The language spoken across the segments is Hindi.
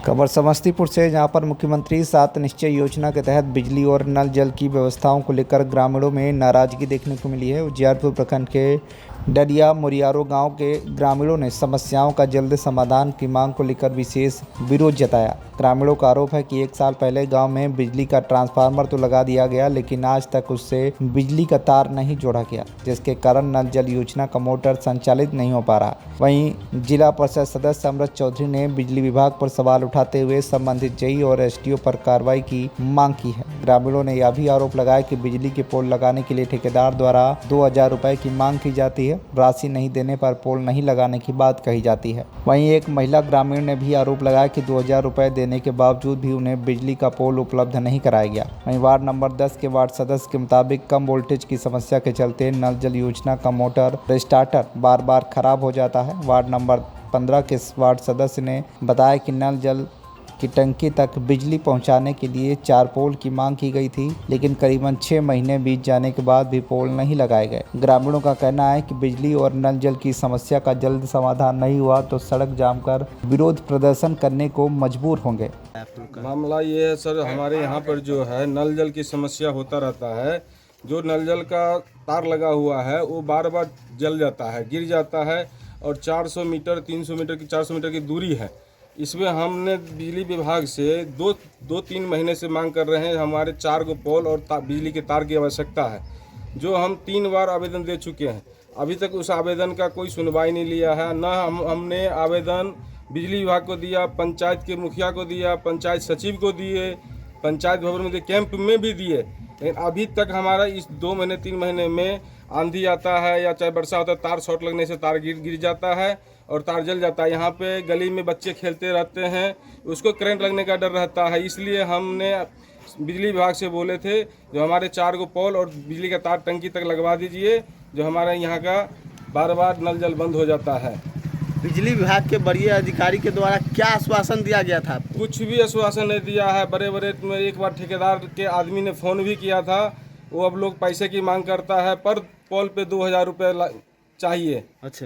खबर समस्तीपुर से, जहां पर मुख्यमंत्री 7 निश्चय योजना के तहत बिजली और नल जल की व्यवस्थाओं को लेकर ग्रामीणों में नाराजगी देखने को मिली है। उजियारपुर प्रखंड के डरिया मुरियारो गांव के ग्रामीणों ने समस्याओं का जल्द समाधान की मांग को लेकर विशेष विरोध जताया। ग्रामीणों का आरोप है कि 1 साल पहले गांव में बिजली का ट्रांसफार्मर तो लगा दिया गया, लेकिन आज तक उससे बिजली का तार नहीं जोड़ा गया, जिसके कारण नल जल योजना का मोटर संचालित नहीं हो पा रहा। वहीं जिला परिषद सदस्य अमृत चौधरी ने बिजली विभाग पर सवाल उठाते हुए संबंधित जेई और एसडीओ पर कार्रवाई की मांग की है। ग्रामीणों ने यह भी आरोप लगाया कि बिजली के पोल लगाने के लिए ठेकेदार द्वारा 2000 रुपए की मांग की जाती है। राशि नहीं देने पर पोल नहीं लगाने की बात कही जाती है। वहीं एक महिला ग्रामीण ने भी आरोप लगाया कि 2000 रुपए देने के बावजूद भी उन्हें बिजली का पोल उपलब्ध नहीं कराया गया। वहीं वार्ड नंबर 10 के वार्ड सदस्य के मुताबिक कम वोल्टेज की समस्या के चलते नल जल योजना का मोटर स्टार्टर बार बार खराब हो जाता है। वार्ड नंबर 15 के वार्ड सदस्य ने बताया कि नल जल की टंकी तक बिजली पहुंचाने के लिए 4 पोल की मांग की गई थी, लेकिन करीबन 6 महीने बीत जाने के बाद भी पोल नहीं लगाए गए। ग्रामीणों का कहना है कि बिजली और नल जल की समस्या का जल्द समाधान नहीं हुआ तो सड़क जाम कर विरोध प्रदर्शन करने को मजबूर होंगे। मामला ये है सर, हमारे यहाँ पर जो है नल जल की समस्या होता रहता है। जो नल जल का तार लगा हुआ है वो बार बार जल जाता है, गिर जाता है, और 400 मीटर 300 मीटर की 400 मीटर की दूरी है। इसमें हमने बिजली विभाग से दो तीन महीने से मांग कर रहे हैं। हमारे 4 गो पोल और बिजली के तार की आवश्यकता है, जो हम 3 बार आवेदन दे चुके हैं। अभी तक उस आवेदन का कोई सुनवाई नहीं लिया है। न हमने आवेदन बिजली विभाग को दिया, पंचायत के मुखिया को दिया, पंचायत सचिव को दिए, पंचायत भवन में कैंप में भी दिए, लेकिन अभी तक हमारा इस 2 महीने 3 महीने में आंधी आता है या चाहे वर्षा होता है, तार शॉर्ट लगने से तार गिर जाता है और तार जल जाता है। यहाँ पे गली में बच्चे खेलते रहते हैं, उसको करंट लगने का डर रहता है। इसलिए हमने बिजली विभाग से बोले थे जो हमारे 4 गो पोल और बिजली का तार टंकी तक लगवा दीजिए, जो हमारे यहाँ का बार बार नल जल बंद हो जाता है। बिजली विभाग के वरीय अधिकारी के द्वारा क्या आश्वासन दिया गया था? कुछ भी आश्वासन नहीं दिया है। बड़े एक बार ठेकेदार के आदमी ने फ़ोन भी किया था, वो अब लोग पैसे की मांग करता है, पर पोल पे 2000 रुपये चाहिए। अच्छा,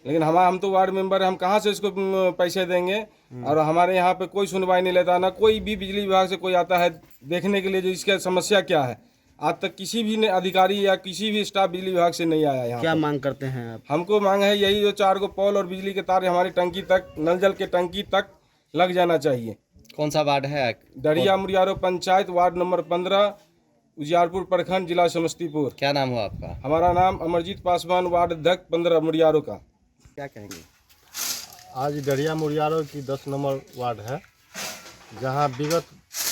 लेकिन हम तो वार्ड मेंबर हैं, हम कहाँ से इसको पैसे देंगे? और हमारे यहाँ पे कोई सुनवाई नहीं लेता, ना कोई भी बिजली विभाग से कोई आता है देखने के लिए जो इसका समस्या क्या है। आज तक किसी भी अधिकारी या किसी भी स्टाफ बिजली विभाग से नहीं आया यहाँ। क्या मांग करते हैं आप? हमको मांग है यही, जो 4 गो पोल और बिजली के तार हमारी टंकी तक, नल जल के टंकी तक लग जाना चाहिए। कौन सा वार्ड है? डरिया मुरियारो पंचायत, वार्ड नंबर 15, उजियारपुर प्रखंड, जिला समस्तीपुर। क्या नाम हुआ आपका? हमारा नाम अमरजीत पासवान, वार्ड अध्यक्ष 15 मुरियारो का। क्या कहेंगे? आज डरिया मुरियारो की 10 नंबर वार्ड है, जहां विगत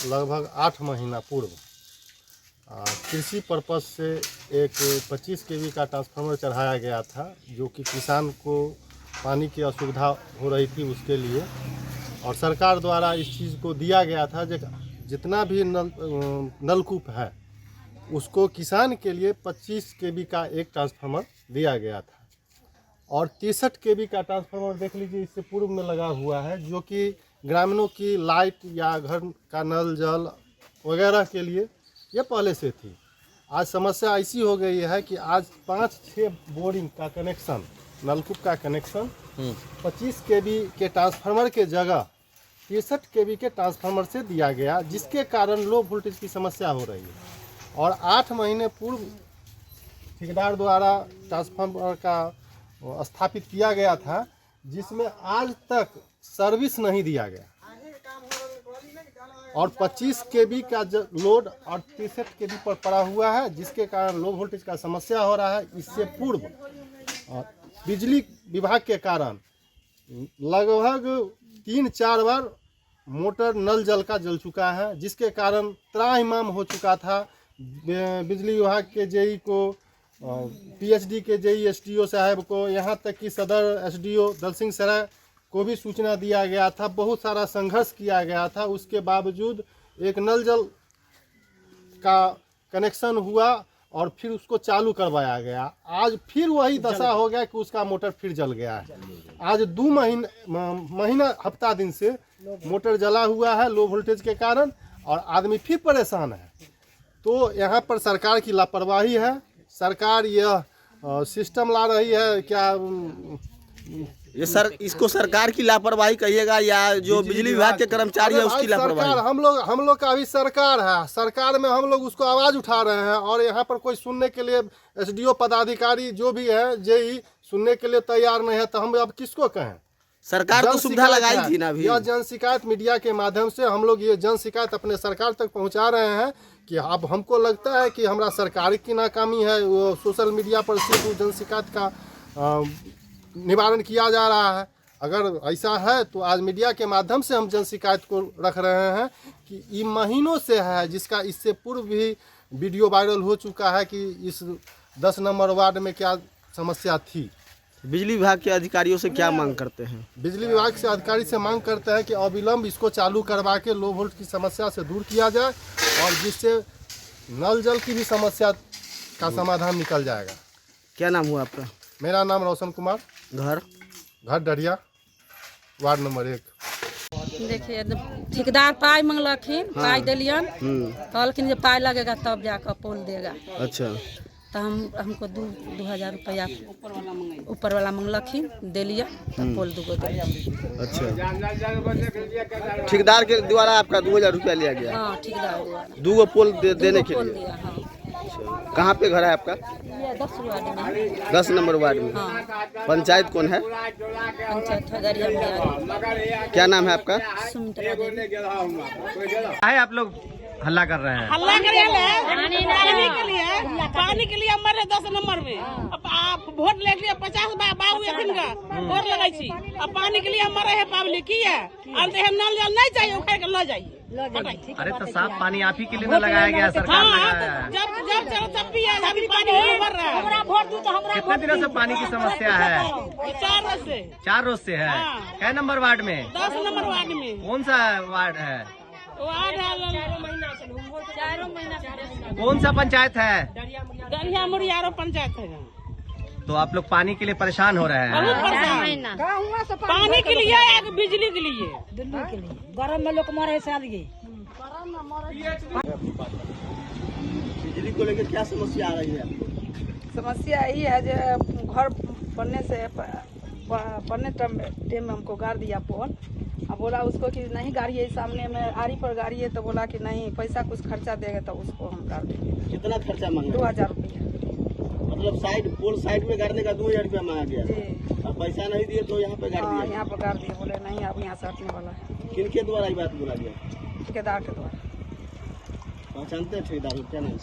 लगभग 8 महीना पूर्व कृषि पर्पस से एक 25 केवी का ट्रांसफार्मर चढ़ाया गया था, जो कि किसान को पानी की असुविधा हो रही थी उसके लिए, और सरकार द्वारा इस चीज़ को दिया गया था जितना भी नलकूप है उसको किसान के लिए 25 केवी का एक ट्रांसफार्मर दिया गया था। और 63 केवी का ट्रांसफार्मर देख लीजिए इससे पूर्व में लगा हुआ है, जो कि ग्रामीणों की लाइट या घर का नल जल वगैरह के लिए ये पहले से थी। आज समस्या ऐसी हो गई है कि आज 5-6 बोरिंग का कनेक्शन, नलकूप का कनेक्शन 25 केवी के ट्रांसफार्मर के जगह 63 केवी के ट्रांसफार्मर से दिया गया, जिसके कारण लो वोल्टेज की समस्या हो रही है। और 8 महीने पूर्व ठेकेदार द्वारा ट्रांसफार्मर का स्थापित किया गया था, जिसमें आज तक सर्विस नहीं दिया गया, और 25 केवी का लोड और 63 केवी पर पड़ा हुआ है, जिसके कारण लो वोल्टेज का समस्या हो रहा है। इससे पूर्व बिजली विभाग के कारण लगभग 3-4 बार मोटर नल जल का जल चुका है, जिसके कारण त्राहिमाम हो चुका था। बिजली विभाग के जेई को, पीएचडी के जेई एसडीओ साहब को, यहाँ तक कि सदर एसडीओ दल सिंह सराय को भी सूचना दिया गया था। बहुत सारा संघर्ष किया गया था, उसके बावजूद एक नल जल का कनेक्शन हुआ और फिर उसको चालू करवाया गया। आज फिर वही दशा हो गया कि उसका मोटर फिर जल गया है। आज 2 महीना हफ्ता दिन से मोटर जला हुआ है लो वोल्टेज के कारण, और आदमी फिर परेशान है। तो यहाँ पर सरकार की लापरवाही है। सरकार यह सिस्टम ला रही है, क्या ये सर इसको सरकार की लापरवाही कहिएगा या जो बिजली विभाग के कर्मचारी है अरे उसकी भाई, लापरवाही? सरकार हम लोग का अभी सरकार है, सरकार में हम लोग उसको आवाज उठा रहे हैं और यहाँ पर कोई सुनने के लिए एसडीओ पदाधिकारी जो भी है जेई सुनने के लिए तैयार नहीं है, तो हम अब किसको कहें? सरकार तो जन सुविधा शिकायत लगाई है। थी ना अभी। यह जन शिकायत मीडिया के माध्यम से हम लोग ये जन शिकायत अपने सरकार तक पहुंचा रहे हैं कि अब हमको लगता है कि हमारा सरकार की नाकामी है, वो सोशल मीडिया पर सिर्फ वो जन शिकायत का निवारण किया जा रहा है। अगर ऐसा है तो आज मीडिया के माध्यम से हम जन शिकायत को रख रहे हैं कि ये महीनों से है, जिसका इससे पूर्व भी वीडियो वायरल हो चुका है कि इस 10 नंबर वार्ड में क्या समस्या थी। बिजली विभाग के अधिकारियों से क्या मांग करते हैं? बिजली विभाग से अधिकारी से मांग करते हैं कि अविलंब इसको चालू करवा के लो वोल्ट की समस्या से दूर किया जाए और जिससे नल जल की भी समस्या का समाधान निकल जाएगा। क्या नाम हुआ आपका? मेरा नाम रोशन कुमार, घर डरिया, वार्ड नंबर 1। देखिए ठेकेदार पाई मंगलखिन, पाई दिलियन, कहलखिन जे पाई लगेगा तब जाकर पोल देगा। अच्छा, तो हमको 2000 रुपया ऊपर वाला मंगलखिन, दिलियन तब पोल दूगो दिलियन। अच्छा, ठेकेदार के द्वारा आपका 2000 रुपया लिया गया? हाँ, ठेकेदार द्वारा 2 पोल देने के पोल लिए। दिया। हाँ, कहाँ पे घर है आपका? ये 10 वार्ड में। 10 नंबर वार्ड में। हाँ, पंचायत कौन है? पंचायत है दरिया में। क्या नाम है आपका? सुमित्रा देवी। है आप लोग हल्ला कर रहे हैं? हल्ला करिए पानी के लिए हमारे 10 नंबर में अब आप वोट ले लिया 50 बाबू एखन का वोट लगाई छी। अब पानी के लिए हमारे है पब्लिक की है अब नल जल नहीं चाहिए उखाड़ के ला जाइए। अरे तो साफ पानी आप ही के लिए न लगाया गया, सरकार लगाया है। जब जब चलो तब भी है, अभी पानी नहीं भर रहा है। कितने दिनों से पानी की समस्या है? 4 रोज से। 4 रोज से है। हाँ। कै नंबर वार्ड में? 10 नंबर वार्ड में। कौन सा वार्ड है? वार्ड कौन सा पंचायत है? दरिया मुरियारो पंचायत है। तो आप लोग पानी के लिए परेशान हो रहे हैं? बहुत परेशान। पानी के लिए या बिजली के लिए? गरम में लोग मरे साल ये। बिजली को लेकर क्या समस्या आ रही है आपको? समस्या यही है जो घर बनने से पढ़ने टाइम में हमको गाड़ दिया फोन। अब बोला उसको कि नहीं गाड़ी है सामने में आरी पर गाड़ी है, तो बोला कि नहीं पैसा कुछ खर्चा देगा तो उसको हम गाड़ देंगे। कितना खर्चा मांगा? 2000 रुपया। मतलब पोल साइड में गाड़ने का 2000 रुपया मांगा गया। जी। अब पैसा नहीं दिए तो यहाँ पे गाड़ हाँ, दिया? यहाँ पर गाड़ दिए, बोले नहीं अब यहाँ से हटने वाला है। किनके द्वारा ये बात बोला गया? ठेकेदार के द्वारा। पहचानते हैं ठेकेदार को? क्या नाम है?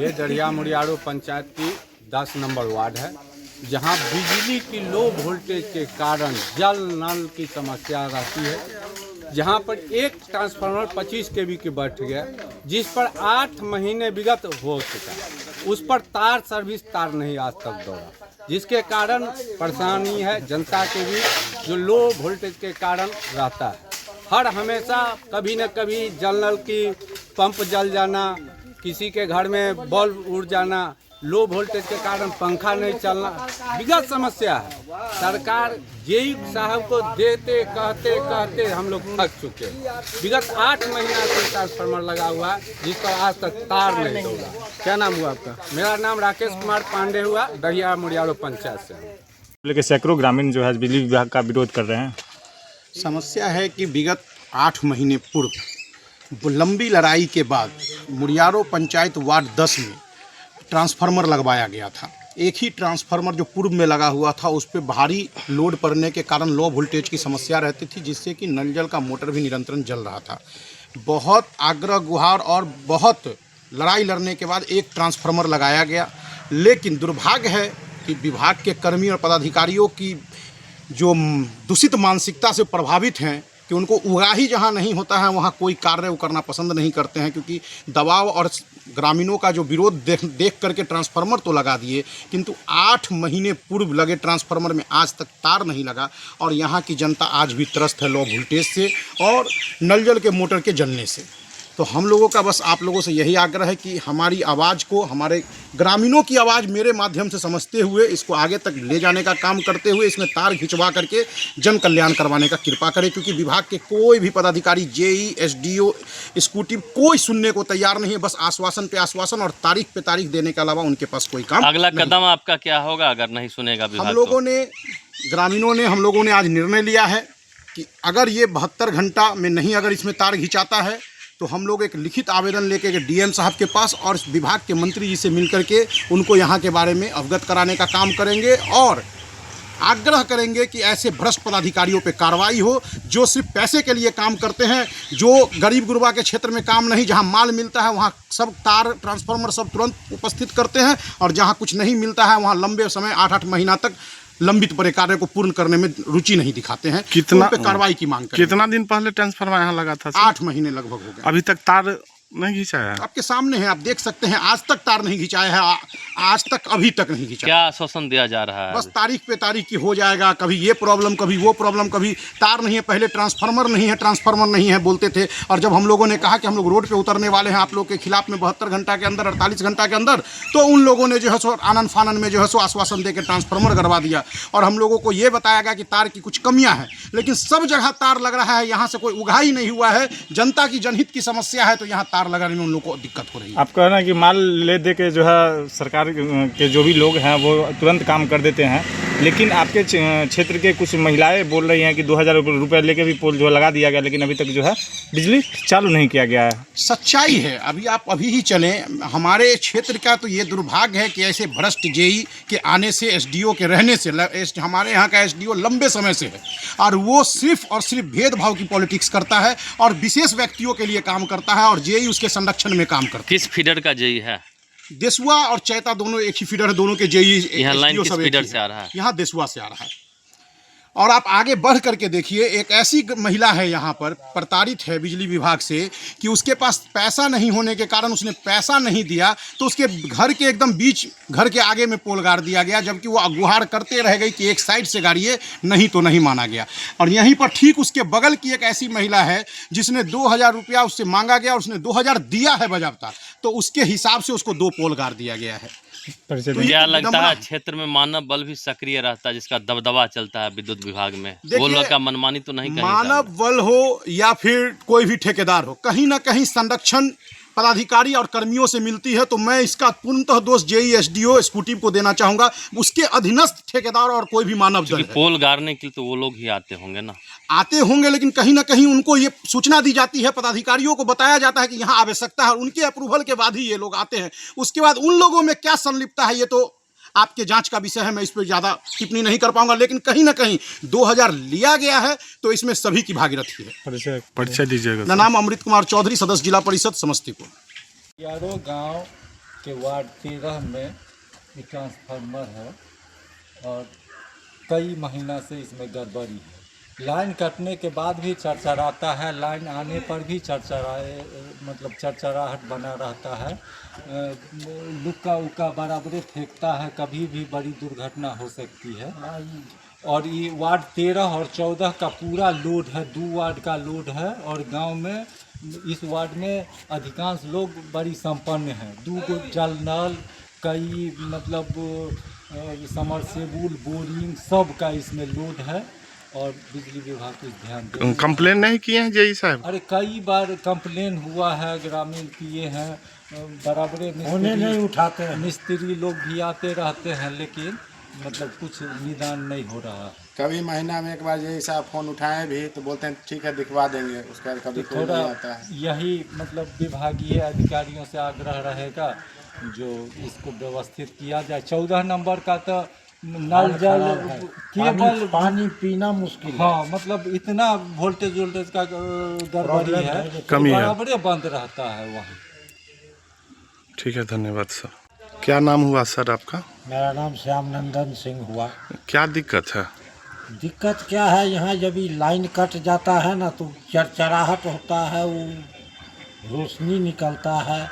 ये दरिया मुरियारो पंचायत की 10 नंबर वार्ड है, जहां बिजली की लो वोल्टेज के कारण जल नल की समस्या रहती है। जहां पर एक ट्रांसफार्मर 25 kV के बैठ गया, जिस पर 8 महीने विगत हो चुका है। उस पर सर्विस तार नहीं आज तक दौड़ा, जिसके कारण परेशानी है जनता के भी, जो लो वोल्टेज के कारण रहता है। हर हमेशा कभी न कभी जल नल की पंप जल जाना, किसी के घर में बल्ब उड़ जाना, लो वोल्टेज के कारण पंखा नहीं चलना विगत समस्या है। सरकार जेई साहब को देते कहते हम लोग थक चुके हैं। विगत 8 महीना से ट्रांसफार्मर लगा हुआ है, जिस पर आज तक तार नहीं दौड़ा। क्या नाम हुआ आपका? मेरा नाम राकेश कुमार पांडे हुआ, दरिया मुरियारो पंचायत से। लेकिन सैकड़ों ग्रामीण जो है बिजली विभाग का विरोध कर रहे हैं। समस्या है कि विगत 8 महीने पूर्व लंबी लड़ाई के बाद मुरियारो पंचायत वार्ड 10 में ट्रांसफार्मर लगवाया गया था। एक ही ट्रांसफार्मर जो पूर्व में लगा हुआ था, उस पर भारी लोड पड़ने के कारण लो वोल्टेज की समस्या रहती थी, जिससे कि नल जल का मोटर भी निरंतर जल रहा था। बहुत आग्रह गुहार और बहुत लड़ाई लड़ने के बाद एक ट्रांसफार्मर लगाया गया, लेकिन दुर्भाग्य है कि विभाग के कर्मी और पदाधिकारियों की जो दूषित मानसिकता से प्रभावित हैं कि उनको उगाही जहाँ नहीं होता है वहाँ कोई कार्य वो करना पसंद नहीं करते हैं, क्योंकि दबाव और ग्रामीणों का जो विरोध देख करके ट्रांसफार्मर तो लगा दिए, किंतु 8 महीने पूर्व लगे ट्रांसफार्मर में आज तक तार नहीं लगा और यहाँ की जनता आज भी त्रस्त है लो वोल्टेज से और नल जल के मोटर के जलने से। तो हम लोगों का बस आप लोगों से यही आग्रह है कि हमारी आवाज़ को, हमारे ग्रामीणों की आवाज़ मेरे माध्यम से समझते हुए इसको आगे तक ले जाने का काम करते हुए इसमें तार खिंचवा करके जन कल्याण करवाने का कृपा करें, क्योंकि विभाग के कोई भी पदाधिकारी, जेई, एसडीओ, एग्जीक्यूटिव कोई सुनने को तैयार नहीं है। बस आश्वासन पे आश्वासन और तारीख पे तारीख देने के अलावा उनके पास कोई काम अगला नहीं। कदम आपका क्या होगा अगर नहीं सुनेगा विभाग? हम लोगों ने, ग्रामीणों ने, हम लोगों ने आज निर्णय लिया है कि अगर ये 72 घंटा में नहीं अगर इसमें तार खिंचाता है तो हम लोग एक लिखित आवेदन लेके डीएम साहब के पास और विभाग के मंत्री जी से मिलकर के उनको यहाँ के बारे में अवगत कराने का काम करेंगे और आग्रह करेंगे कि ऐसे भ्रष्ट पदाधिकारियों पे कार्रवाई हो जो सिर्फ पैसे के लिए काम करते हैं, जो गरीब गुरबा के क्षेत्र में काम नहीं, जहां माल मिलता है वहां सब तार ट्रांसफार्मर सब तुरंत उपस्थित करते हैं और जहां कुछ नहीं मिलता है वहां लंबे समय 8-8 महीना तक लंबित पड़े कार्य को पूर्ण करने में रुचि नहीं दिखाते हैं। कितना तो उन पे कार्रवाई की मांग करें। कितना दिन पहले ट्रांसफार्मर यहाँ लगा था? 8 महीने लगभग हो गए। अभी तक तार नहीं खिंचाया है? आपके सामने है, आप देख सकते हैं, आज तक तार नहीं खिंचाया है, आज तक अभी तक नहीं खिंचाया। क्या आश्वासन दिया जा रहा है? बस तारीख पे तारीख की हो जाएगा, कभी ये प्रॉब्लम, कभी वो प्रॉब्लम, कभी तार नहीं है, पहले ट्रांसफार्मर नहीं है बोलते थे। और जब हम लोगों ने कहा कि हम लोग रोड पे उतरने वाले हैं आप लोग के खिलाफ में 72 घंटा के अंदर, 48 घंटा के अंदर, तो उन लोगों ने जो है सो आनंद फानन में जो है सो आश्वासन दे के ट्रांसफार्मर करवा दिया। और हम लोगों को ये बताया गया कि तार की कुछ कमियाँ हैं, लेकिन सब जगह तार लग रहा है, यहाँ से कोई उगाही नहीं हुआ है। जनता की जनहित की समस्या है तो यहाँ तार लगाने में उन लोगों को दिक्कत हो रही है। आप कह रहे हैं कि माल ले दे के जो है सरकार के जो भी लोग हैं वो तुरंत काम कर देते हैं, लेकिन आपके क्षेत्र के कुछ महिलाएं बोल रही हैं कि 2000 रुपये लेके भी पोल जो है लगा दिया गया, लेकिन अभी तक जो है बिजली चालू नहीं किया गया है। सच्चाई है, अभी ही चलें। हमारे क्षेत्र का तो ये दुर्भाग्य है कि ऐसे भ्रष्ट जेई के आने से, एसडीओ के रहने से, हमारे यहाँ का एसडीओ लंबे समय से है और वो सिर्फ और सिर्फ भेदभाव की पॉलिटिक्स करता है और विशेष व्यक्तियों के लिए काम करता है और जेई उसके संरक्षण में काम करता है। किस फीडर का जेई है? देसुआ और चैता दोनों एक ही फीडर है, दोनों के जेई। यहाँ लाइन किस फीडर से आ रहा है? यहाँ देसुआ से आ रहा है। और आप आगे बढ़ करके देखिए, एक ऐसी महिला है यहाँ पर, प्रताड़ित है बिजली विभाग से कि उसके पास पैसा नहीं होने के कारण उसने पैसा नहीं दिया तो उसके घर के एकदम बीच, घर के आगे में पोल गाड़ दिया गया, जबकि वो गुहार करते रह गई कि एक साइड से गाड़िए, नहीं तो नहीं माना गया। और यहीं पर ठीक उसके बगल की एक ऐसी महिला है जिसने 2000 रुपया उससे मांगा गया और उसने 2000 दिया है बजाबता, तो उसके हिसाब से उसको 2 पोल गाड़ दिया गया है। तो क्या लगता है क्षेत्र में मानव बल भी सक्रिय रहता है जिसका दबदबा चलता है विद्युत विभाग में? वो लोग का मनमानी तो नहीं? मानव बल हो या फिर कोई भी ठेकेदार हो, कहीं ना कहीं संरक्षण पदाधिकारी और कर्मियों से मिलती है, तो मैं इसका पूर्णतः दोष जेई, एसडीओ, एग्जीक्यूटिव को देना चाहूंगा। उसके अधीनस्थ ठेकेदार और कोई भी मानव दल है। पोल गाड़ने के लिए तो वो लोग ही आते होंगे ना? आते होंगे, लेकिन कहीं ना कहीं उनको ये सूचना दी जाती है, पदाधिकारियों को बताया जाता है कि यहाँ आवश्यकता है और उनके अप्रूवल के बाद ही ये लोग आते हैं। उसके बाद उन लोगों में क्या संलिप्तता है ये तो आपके जांच का विषय है, मैं इस पर ज़्यादा टिप्पणी नहीं कर पाऊंगा, लेकिन कहीं ना कहीं 2000 लिया गया है तो इसमें सभी की भागीरथी है। परिचय दीजिएगा। मेरा नाम अमृत कुमार चौधरी, सदस्य जिला परिषद समस्तीपुर। यारो गांव के वार्ड 13 में ये ट्रांसफार्मर है और कई महीना से इसमें गड़बड़ी है। लाइन कटने के बाद भी चरचराता है, लाइन आने पर भी चरचराहट बना रहता है, लुक्का उक्का बराबरे फेंकता है, कभी भी बड़ी दुर्घटना हो सकती है। और ये वार्ड 13 और 14 का पूरा लोड है, 2 वार्ड का लोड है और गांव में इस वार्ड में अधिकांश लोग बड़ी संपन्न हैं। 2 जल नल, कई समरसेबुल, बोरिंग सब का इसमें लोड है और बिजली विभाग को ध्यान दे। कंप्लेन नहीं किए हैं जेई साहब? अरे कई बार कंप्लेन हुआ है, ग्रामीण किए हैं, बराबरे होने नहीं उठाते हैं। मिस्त्री लोग भी आते रहते हैं, लेकिन कुछ निदान नहीं हो रहा। कभी महीना में एक बार जेई साहब फोन उठाए भी तो बोलते हैं ठीक है दिखवा देंगे, उसका कभी कोई नहीं आता है। यही विभागीय अधिकारियों से आग्रह रहेगा जो इसको व्यवस्थित किया जाए। 14 नंबर का तो नल जल केवल पानी पीना मुश्किल है। हाँ, इतना वोल्टेज का गड़बड़ी है, कमी है, बराबर बंद रहता है वहाँ। ठीक है, धन्यवाद सर। क्या नाम हुआ सर आपका? मेरा नाम श्याम नंदन सिंह हुआ। क्या दिक्कत है? दिक्कत क्या है, यहाँ जब लाइन कट जाता है ना तो चरचराहट होता है, वो रोशनी निकलता है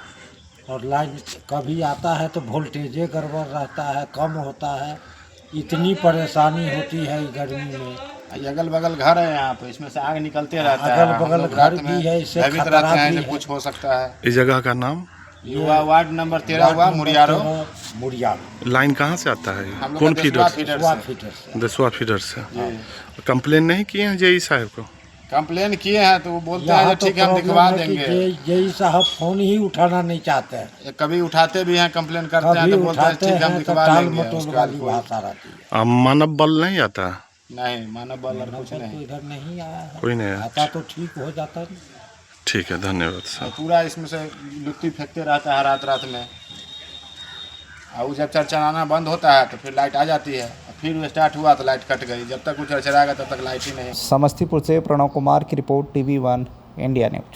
और लाइन कभी आता है तो वोल्टेजे गड़बड़ रहता है, कम होता है। इतनी परेशानी होती है गर्मी में। अगल बगल घर है यहाँ पे, इसमें से आग निकलते रहता है। अगल बगल हम लोग घर रात में भी है, इससे भयभीत खतरा रहते हैं भी कि है। कुछ हो सकता है। इस जगह का नाम युवा वार्ड नंबर 13 हुआ मुरियारो। मुरियारो लाइन कहाँ से आता है? हम लोग कौन का फीडर देशवा से? फीडर दसवा से। फीडर से। दसवा फीडर से। जी। कंप्लेन नहीं किए हैं जेई साहब को? कंप्लेन किए हैं तो वो बोलते हैं यहाँ कि ठीक है हम प्रॉब्लम दिखवा है कि देंगे। यही साहब फोन ही उठाना नहीं चाहते हैं। कभी उठाते भी हैं, कंप्लेन करते हैं कभी तो बोलते हैं उठाते ठीक है हम हैं तो दिखवा टाल लेंगे। मटोल उसके बाद वाली कोई भाषा रहती है। मानव बल नहीं आता? नहीं, मानव बल और कुछ तो नहीं। इधर नहीं आया है। कोई नहीं आया। आता तो ठीक हो जाता है। ठीक है, धन्यवाद सर। पूरा इसमें से लुत्ती फेंकते रहता है रात में। और जब चरचराना बंद होता है तो फिर लाइट आ जाती है, फिर वो स्टार्ट हुआ तो लाइट कट गई। जब तक वो चरचराएगा तब तक लाइट ही नहीं। समस्तीपुर से प्रणव कुमार की रिपोर्ट, TV1 इंडिया न्यूज।